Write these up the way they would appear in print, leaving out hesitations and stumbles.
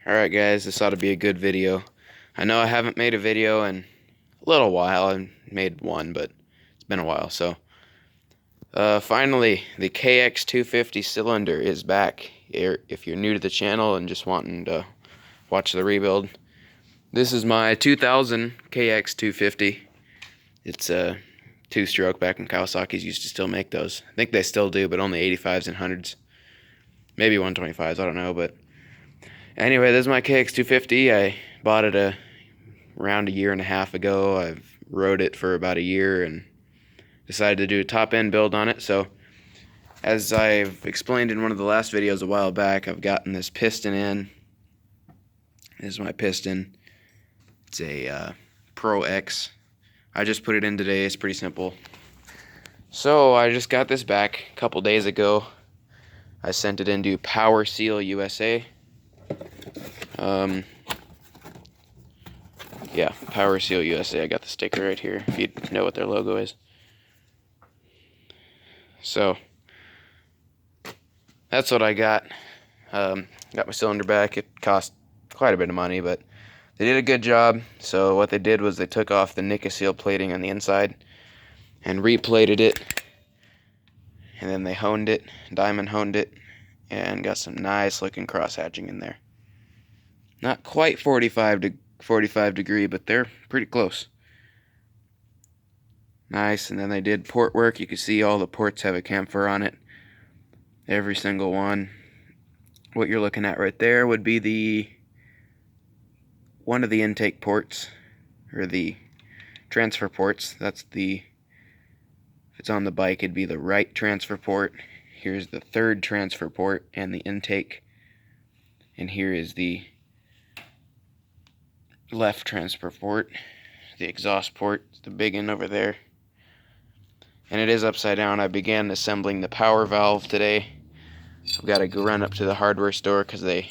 Alright guys, this ought to be a good video. I know I haven't made a video in a little while. I made one, but it's been a while. So, finally, the Kx250 cylinder is back. If you're new to the channel and just wanting to watch the rebuild, this is my 2000 Kx250. It's a two-stroke. Back when Kawasaki's used to still make those. I think they still do, but only 85s and 100s. Maybe 125s, I don't know, but anyway, this is my Kx250. I bought it around a year and a half ago. I've rode it for about a year and decided to do a top-end build on it. So, as I've explained in one of the last videos a while back, I've gotten this piston in. This is my piston. It's a Pro X. I just put it in today. It's pretty simple. So, I just got this back a couple days ago. I sent it into Power Seal USA. Yeah, Power Seal USA. I got the sticker right here, if you know what their logo is. So, that's what I got. Got my cylinder back. It cost quite a bit of money, but they did a good job. So what they did was they took off the Nickel plating on the inside and replated it. And then they honed it, diamond honed it, and got some nice looking cross hatching in there. Not quite 45 degree, but they're pretty close. Nice. And then they did port work. You can see all the ports have a camphor on it. Every single one. What you're looking at right there would be one of the intake ports, or the transfer ports. That's if it's on the bike, it'd be the right transfer port. Here's the third transfer port and the intake. And here is the left transfer port, the exhaust port, the big one over there. And it is upside down. I began assembling the power valve today. I've got to go run up to the hardware store because they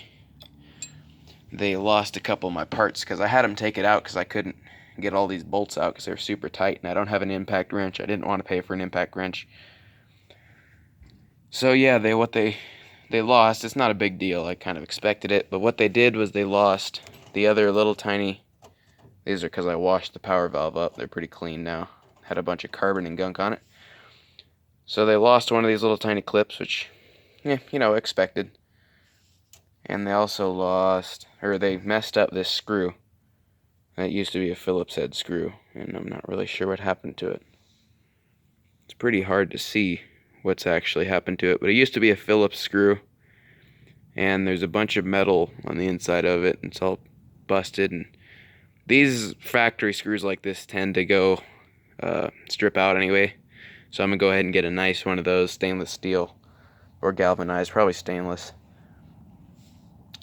lost a couple of my parts, because I had them take it out because I couldn't get all these bolts out because they're super tight, and I don't have an impact wrench. I didn't want to pay for an impact wrench. So yeah, they lost. It's not a big deal. I kind of expected it, but what they did was they lost the other little tiny. These are because I washed the power valve up. They're pretty clean now. Had a bunch of carbon and gunk on it. So they lost one of these little tiny clips, which, yeah, expected. And they also they messed up this screw. That used to be a Phillips head screw, and I'm not really sure what happened to it. It's pretty hard to see what's actually happened to it, but it used to be a Phillips screw, and there's a bunch of metal on the inside of it, and it's all busted. And these factory screws like this tend to go strip out anyway, so I'm gonna go ahead and get a nice one of those, stainless steel or galvanized, probably stainless.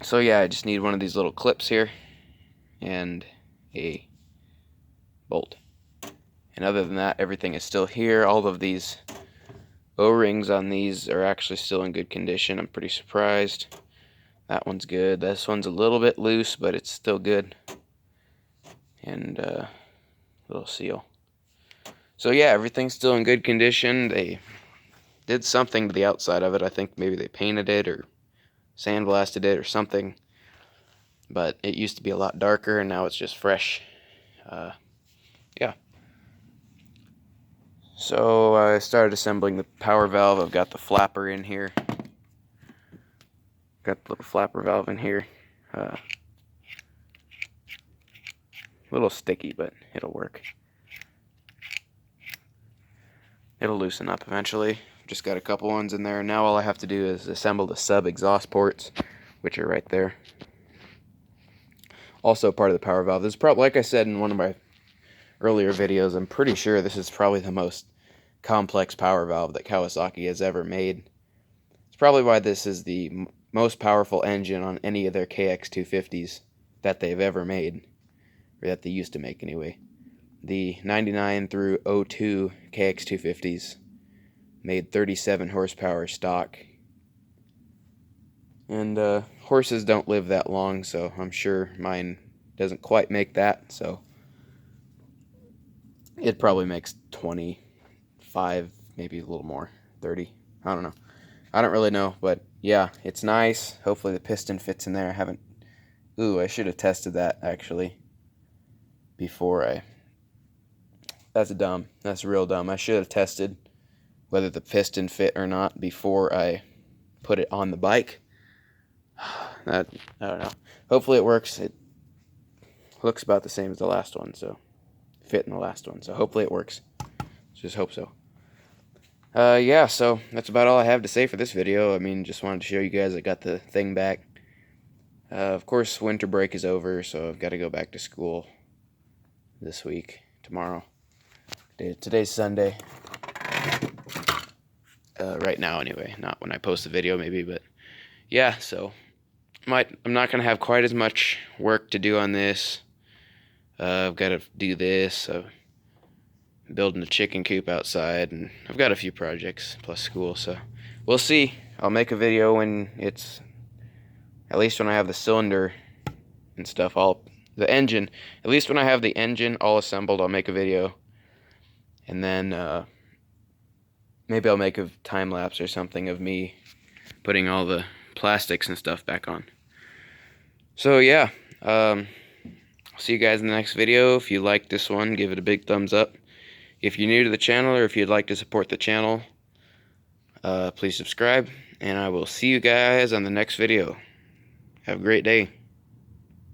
So yeah, I just need one of these little clips here and a bolt. And other than that, everything is still here. All of these O-rings on these are actually still in good condition. I'm pretty surprised. That one's good. This one's a little bit loose, but it's still good. And little seal. So yeah, everything's still in good condition. They did something to the outside of it. I think maybe they painted it or sandblasted it or something. But it used to be a lot darker, and now it's just fresh. Yeah. So I started assembling the power valve. I've got the flapper in here. Got the little flapper valve in here. A little sticky, but it'll work. It'll loosen up eventually. Just got a couple ones in there. Now all I have to do is assemble the sub-exhaust ports, which are right there. Also part of the power valve. This is probably, like I said in one of my earlier videos, I'm pretty sure this is probably the most complex power valve that Kawasaki has ever made. It's probably why this is the most powerful engine on any of their Kx250s that they've ever made, or that they used to make anyway. The 99 through 02 Kx250s made 37 horsepower stock. And horses don't live that long, so I'm sure mine doesn't quite make that, so it probably makes 25, maybe a little more, 30, I don't know. I don't really know, but yeah, it's nice. Hopefully the piston fits in there. I haven't Ooh, I should have tested that actually before I... That's dumb. That's real dumb. I should have tested whether the piston fit or not before I put it on the bike. That, I don't know. Hopefully it works. It looks about the same as the last one, so fit in the last one. So hopefully it works. Just hope so. Yeah, so that's about all I have to say for this video. I mean, just wanted to show you guys I got the thing back. Of course, winter break is over, so I've got to go back to school this week, tomorrow. Today's Sunday. Right now, anyway. Not when I post the video, maybe, but yeah, so I'm not going to have quite as much work to do on this. I've got to do this. Building a chicken coop outside, and I've got a few projects plus school, so we'll see. I'll make a video when it's, at least when I have the cylinder and stuff, the engine, at least when I have the engine all assembled, I'll make a video, and then maybe I'll make a time lapse or something of me putting all the plastics and stuff back on. So yeah, I'll see you guys in the next video. If you liked this one, give it a big thumbs up. If you're new to the channel, or if you'd like to support the channel, please subscribe, and I will see you guys on the next video. Have a great day.